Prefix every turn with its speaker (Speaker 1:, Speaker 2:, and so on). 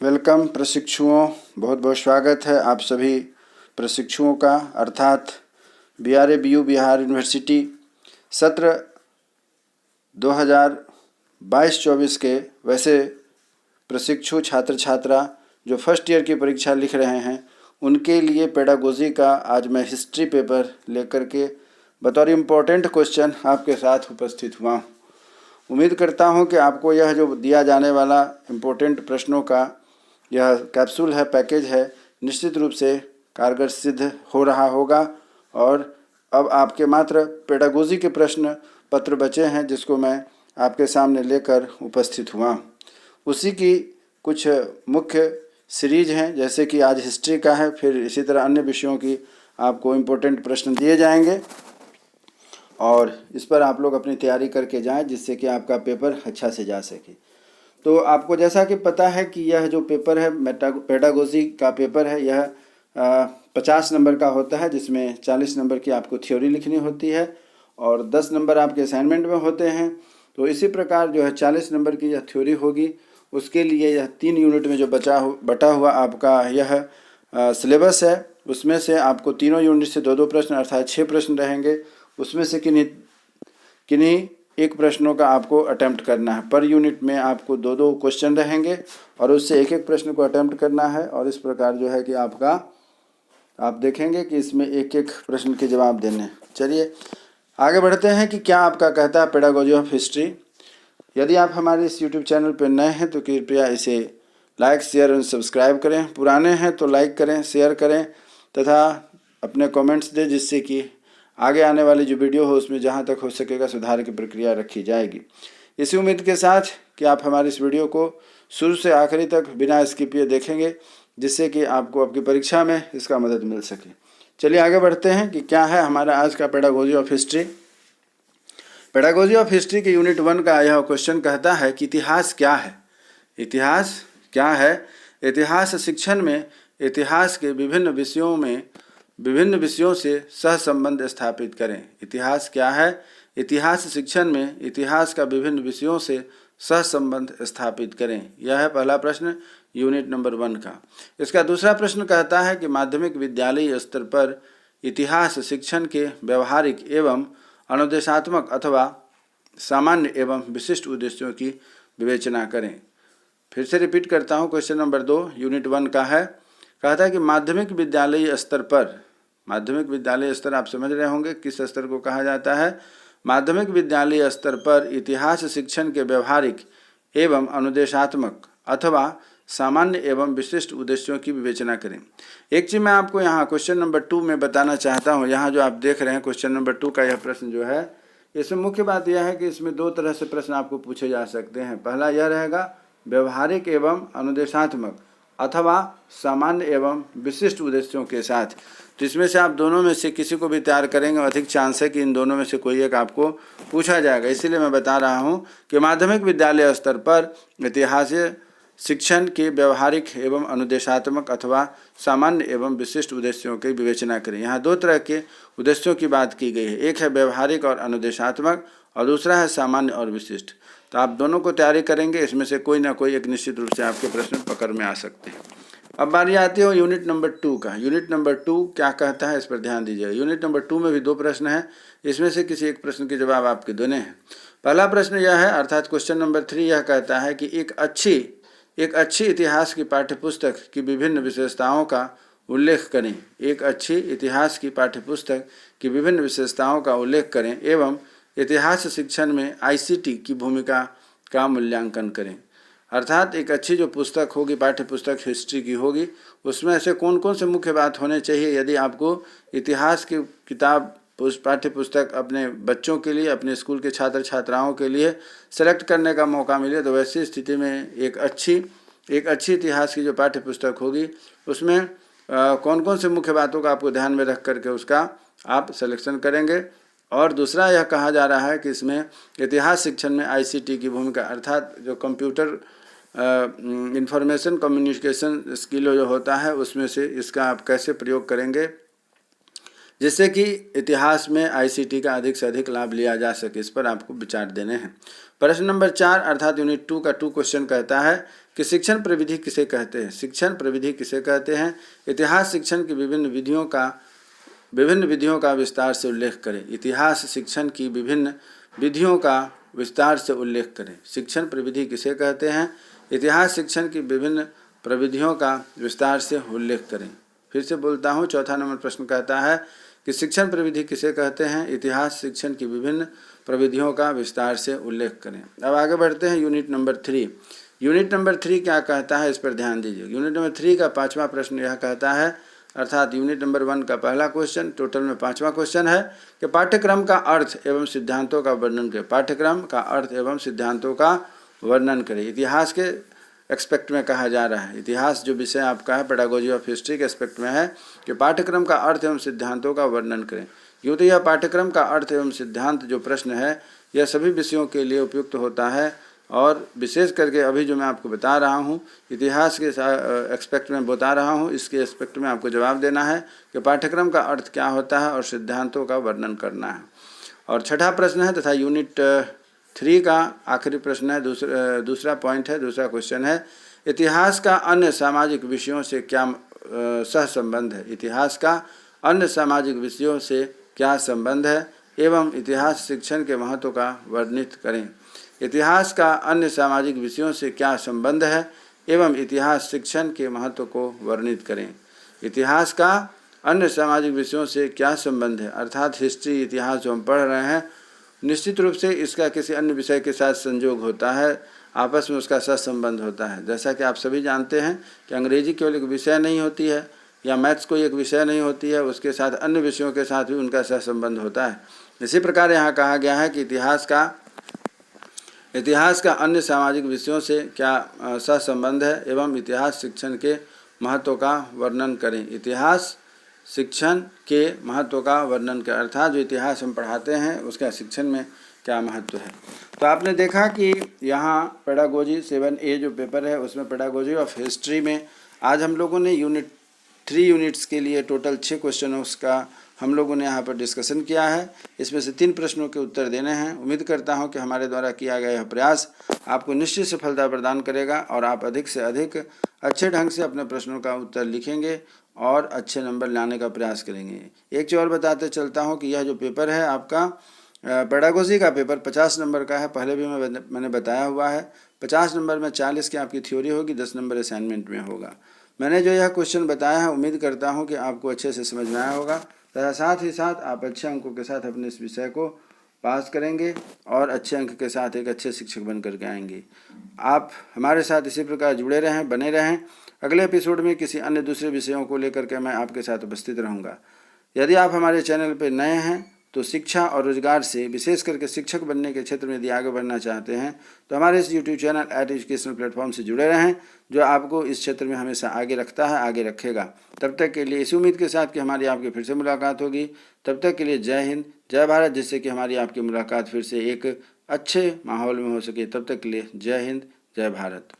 Speaker 1: Welcome प्रशिक्षुओं, बहुत बहुत स्वागत है आप सभी प्रशिक्षुओं का। अर्थात BRABU बिहार यूनिवर्सिटी सत्र 2022-24 के वैसे प्रशिक्षु छात्र छात्रा जो फर्स्ट ईयर की परीक्षा लिख रहे हैं उनके लिए पेडागोजी का आज मैं हिस्ट्री पेपर लेकर के बतौर इम्पोर्टेंट क्वेश्चन आपके साथ उपस्थित हुआ हूँ। उम्मीद करता हूँ कि आपको यह जो दिया जाने वाला इम्पोर्टेंट प्रश्नों का यह कैप्सूल है, पैकेज है, निश्चित रूप से कारगर सिद्ध हो रहा होगा। और अब आपके मात्र पेडागोजी के प्रश्न पत्र बचे हैं जिसको मैं आपके सामने लेकर उपस्थित हुआ। उसी की कुछ मुख्य सीरीज हैं, जैसे कि आज हिस्ट्री का है, फिर इसी तरह अन्य विषयों की आपको इम्पोर्टेंट प्रश्न दिए जाएंगे और इस पर आप लोग अपनी तैयारी करके जाएं जिससे कि आपका पेपर अच्छा से जा सके। तो आपको जैसा कि पता है कि यह जो पेपर है पेडागोजी का पेपर है, यह 50 नंबर का होता है, जिसमें 40 नंबर की आपको थ्योरी लिखनी होती है और 10 नंबर आपके असाइनमेंट में होते हैं। तो इसी प्रकार जो है 40 नंबर की यह थ्योरी होगी, उसके लिए यह 3 यूनिट में जो बटा हुआ आपका यह सिलेबस है, उसमें से आपको तीनों यूनिट से 2-2 प्रश्न अर्थात 6 प्रश्न रहेंगे। उसमें से किन्हीं एक प्रश्नों का आपको अटेम्प्ट करना है। पर यूनिट में आपको 2-2 क्वेश्चन रहेंगे और उससे एक प्रश्न को अटेम्प्ट करना है। और इस प्रकार जो है कि आप देखेंगे कि इसमें एक प्रश्न के जवाब देने। चलिए आगे बढ़ते हैं कि क्या आपका कहता है पेडागोजी ऑफ हिस्ट्री। यदि आप हमारे इस यूट्यूब चैनल पर नए हैं तो कृपया इसे लाइक, शेयर और सब्सक्राइब करें। पुराने हैं तो लाइक करें, शेयर करें तथा अपने कमेंट्स दें, जिससे कि आगे आने वाली जो वीडियो हो उसमें जहां तक हो सकेगा सुधार की प्रक्रिया रखी जाएगी। इसी उम्मीद के साथ कि आप हमारी इस वीडियो को शुरू से आखिरी तक बिना स्किप किए देखेंगे, जिससे कि आपको आपकी परीक्षा में इसका मदद मिल सके। चलिए आगे बढ़ते हैं कि क्या है हमारा आज का pedagogy of history. Pedagogy of history के यूनिट 1 का यह क्वेश्चन कहता है कि इतिहास क्या है। इतिहास क्या है? इतिहास शिक्षण में इतिहास के विभिन्न विषयों से सहसंबंध स्थापित करें। इतिहास क्या है? इतिहास शिक्षण में इतिहास का विभिन्न विषयों से सहसंबंध स्थापित करें। यह है पहला प्रश्न यूनिट नंबर 1 का। इसका दूसरा प्रश्न कहता है कि माध्यमिक विद्यालय स्तर पर इतिहास शिक्षण के व्यवहारिक एवं अनुदेशात्मक अथवा सामान्य एवं विशिष्ट उद्देश्यों की विवेचना करें। फिर से रिपीट करता हूँ, क्वेश्चन नंबर 2 यूनिट 1 का है। कहता है कि माध्यमिक विद्यालय स्तर पर, माध्यमिक विद्यालय स्तर आप समझ रहे होंगे किस स्तर को कहा जाता है। माध्यमिक विद्यालय स्तर पर इतिहास शिक्षण के व्यवहारिक एवं अनुदेशात्मक अथवा सामान्य एवं विशिष्ट उद्देश्यों की विवेचना करें। एक चीज़ मैं आपको यहाँ क्वेश्चन नंबर 2 में बताना चाहता हूँ। यहाँ जो आप देख रहे हैं क्वेश्चन नंबर 2 का यह प्रश्न जो है, इसमें मुख्य बात यह है कि इसमें 2 तरह से प्रश्न आपको पूछे जा सकते हैं। पहला यह रहेगा व्यवहारिक एवं अनुदेशात्मक अथवा सामान्य एवं विशिष्ट उद्देश्यों के साथ। तो इसमें से आप दोनों में से किसी को भी तैयार करेंगे, अधिक चांस है कि इन दोनों में से कोई एक आपको पूछा जाएगा। इसीलिए मैं बता रहा हूँ कि माध्यमिक विद्यालय स्तर पर इतिहास शिक्षण के व्यवहारिक एवं अनुदेशात्मक अथवा सामान्य एवं विशिष्ट उद्देश्यों की विवेचना करें। यहाँ 2 तरह के उद्देश्यों की बात की गई है, एक है व्यवहारिक और अनुदेशात्मक और दूसरा है सामान्य और विशिष्ट। तो आप दोनों को तैयारी करेंगे, इसमें से कोई ना कोई एक निश्चित रूप से आपके प्रश्न पकड़ में आ सकते हैं। अब बारी आती है यूनिट नंबर 2 का। यूनिट नंबर 2 क्या कहता है इस पर ध्यान दीजिएगा। यूनिट नंबर 2 में भी 2 प्रश्न हैं, इसमें से किसी एक प्रश्न के जवाब आपके देने हैं। पहला प्रश्न यह है, अर्थात क्वेश्चन नंबर 3 यह कहता है कि एक अच्छी इतिहास की पाठ्यपुस्तक की विभिन्न विशेषताओं का उल्लेख करें। एक अच्छी इतिहास की पाठ्यपुस्तक की विभिन्न विशेषताओं का उल्लेख करें एवं इतिहास शिक्षण में ICT की भूमिका का मूल्यांकन करें। अर्थात एक अच्छी जो पुस्तक होगी, पाठ्यपुस्तक हिस्ट्री की होगी, उसमें ऐसे कौन कौन से मुख्य बात होने चाहिए यदि आपको इतिहास की किताब पाठ्यपुस्तक अपने बच्चों के लिए, अपने स्कूल के छात्र छात्राओं के लिए सेलेक्ट करने का मौका मिले, तो वैसी स्थिति में एक अच्छी इतिहास की जो पाठ्यपुस्तक होगी उसमें कौन कौन से मुख्य बातों का आपको ध्यान में रख करके उसका आप सिलेक्शन करेंगे। और दूसरा यह कहा जा रहा है कि इसमें इतिहास शिक्षण में ICT की भूमिका, अर्थात जो कंप्यूटर इंफॉर्मेशन कम्युनिकेशन स्किल जो होता है उसमें से इसका आप कैसे प्रयोग करेंगे, जिससे कि इतिहास में आईसीटी का अधिक से अधिक लाभ लिया जा सके। इस पर आपको विचार देने हैं। प्रश्न नंबर 4 अर्थात यूनिट 2 का 2 क्वेश्चन कहता है कि शिक्षण प्रविधि किसे कहते हैं। शिक्षण प्रविधि किसे कहते हैं? इतिहास शिक्षण की विभिन्न विधियों का विस्तार से उल्लेख करें। इतिहास शिक्षण की विभिन्न विधियों का विस्तार से उल्लेख करें। शिक्षण प्रविधि किसे कहते हैं? इतिहास शिक्षण की विभिन्न प्रविधियों का विस्तार से उल्लेख करें। फिर से बोलता हूँ, चौथा नंबर प्रश्न कहता है कि शिक्षण प्रविधि किसे कहते हैं? इतिहास शिक्षण की विभिन्न प्रविधियों का विस्तार से उल्लेख करें। अब आगे बढ़ते हैं यूनिट नंबर 3। यूनिट नंबर 3 क्या कहता है, इस पर ध्यान दीजिए। यूनिट नंबर 3 का 5वां प्रश्न यह कहता है, अर्थात यूनिट नंबर 1 का पहला क्वेश्चन, टोटल में 5वां क्वेश्चन है कि पाठ्यक्रम का अर्थ एवं सिद्धांतों का वर्णन करें। पाठ्यक्रम का अर्थ एवं सिद्धांतों का वर्णन करें। इतिहास के एस्पेक्ट में कहा जा रहा है। इतिहास जो विषय आपका है पेडागोजी ऑफ हिस्ट्री के एस्पेक्ट में है कि पाठ्यक्रम का अर्थ एवं सिद्धांतों का वर्णन करें। यूँ तो यह पाठ्यक्रम का अर्थ एवं सिद्धांत जो प्रश्न है यह सभी विषयों के लिए उपयुक्त होता है, और विशेष करके अभी जो मैं आपको बता रहा हूँ इतिहास के एस्पेक्ट में बता रहा हूँ, इसके एस्पेक्ट में आपको जवाब देना है कि पाठ्यक्रम का अर्थ क्या होता है और सिद्धांतों का वर्णन करना है। और छठा प्रश्न है तथा यूनिट 3 का आखिरी प्रश्न है, दूसरा पॉइंट है, दूसरा क्वेश्चन है, इतिहास का अन्य सामाजिक विषयों से क्या सहसंबंध है। इतिहास का अन्य सामाजिक विषयों से क्या संबंध है एवं इतिहास शिक्षण के महत्व का वर्णित करें। इतिहास का अन्य सामाजिक विषयों से क्या संबंध है एवं इतिहास शिक्षण के महत्व को वर्णित करें। इतिहास का अन्य सामाजिक विषयों से क्या संबंध है, अर्थात हिस्ट्री, इतिहास जो हम पढ़ रहे हैं, निश्चित रूप से इसका किसी अन्य विषय के साथ संयोग होता है, आपस में उसका सहसंबंध होता है। जैसा कि आप सभी जानते हैं कि अंग्रेजी केवल एक विषय नहीं होती है या मैथ्स कोई एक विषय नहीं होती है, उसके साथ अन्य विषयों के साथ भी उनका सहसंबंध होता है। इसी प्रकार यहाँ कहा गया है कि इतिहास का अन्य सामाजिक विषयों से क्या सहसंबंध है एवं इतिहास शिक्षण के महत्व का वर्णन करें। इतिहास शिक्षण के महत्व का वर्णन करें, अर्थात जो इतिहास हम पढ़ाते हैं उसका शिक्षण में क्या महत्व है। तो आपने देखा कि यहाँ पेडागोजी 7A जो पेपर है उसमें पेडागोजी ऑफ हिस्ट्री में आज हम लोगों ने 3 यूनिट्स के लिए टोटल 6 क्वेश्चनों का हम लोगों ने यहाँ पर डिस्कशन किया है। इसमें से 3 प्रश्नों के उत्तर देने हैं। उम्मीद करता हूँ कि हमारे द्वारा किया गया यह प्रयास आपको निश्चित सफलता प्रदान करेगा और आप अधिक से अधिक अच्छे ढंग से अपने प्रश्नों का उत्तर लिखेंगे और अच्छे नंबर लाने का प्रयास करेंगे। एक चीज़ और बताते चलता हूँ कि यह जो पेपर है आपका पेडागोजी का पेपर 50 नंबर का है। पहले भी मैंने बताया हुआ है 50 नंबर में 40 की आपकी थ्योरी होगी, 10 नंबर असाइनमेंट में होगा। मैंने जो यह क्वेश्चन बताया है उम्मीद करता हूँ कि आपको अच्छे से समझ में आया होगा तथा साथ ही साथ आप अच्छे अंकों के साथ अपने इस विषय को पास करेंगे और अच्छे अंक के साथ एक अच्छे शिक्षक बन करके आएंगे। आप हमारे साथ इसी प्रकार जुड़े रहें, बने रहें। अगले एपिसोड में किसी अन्य दूसरे विषयों को लेकर के मैं आपके साथ उपस्थित रहूँगा। यदि आप हमारे चैनल पर नए हैं तो शिक्षा और रोजगार से विशेष करके शिक्षक बनने के क्षेत्र में यदि आगे बढ़ना चाहते हैं तो हमारे इस YouTube चैनल एजुकेशनल प्लेटफॉर्म से जुड़े रहें, जो आपको इस क्षेत्र में हमेशा आगे रखता है, आगे रखेगा। तब तक के लिए इसी उम्मीद के साथ कि हमारी आपकी फिर से मुलाकात होगी, तब तक के लिए जय हिंद, जय भारत, जिससे कि हमारी आपकी मुलाकात फिर से एक अच्छे माहौल में हो सके। तब तक के लिए जय हिंद, जय भारत।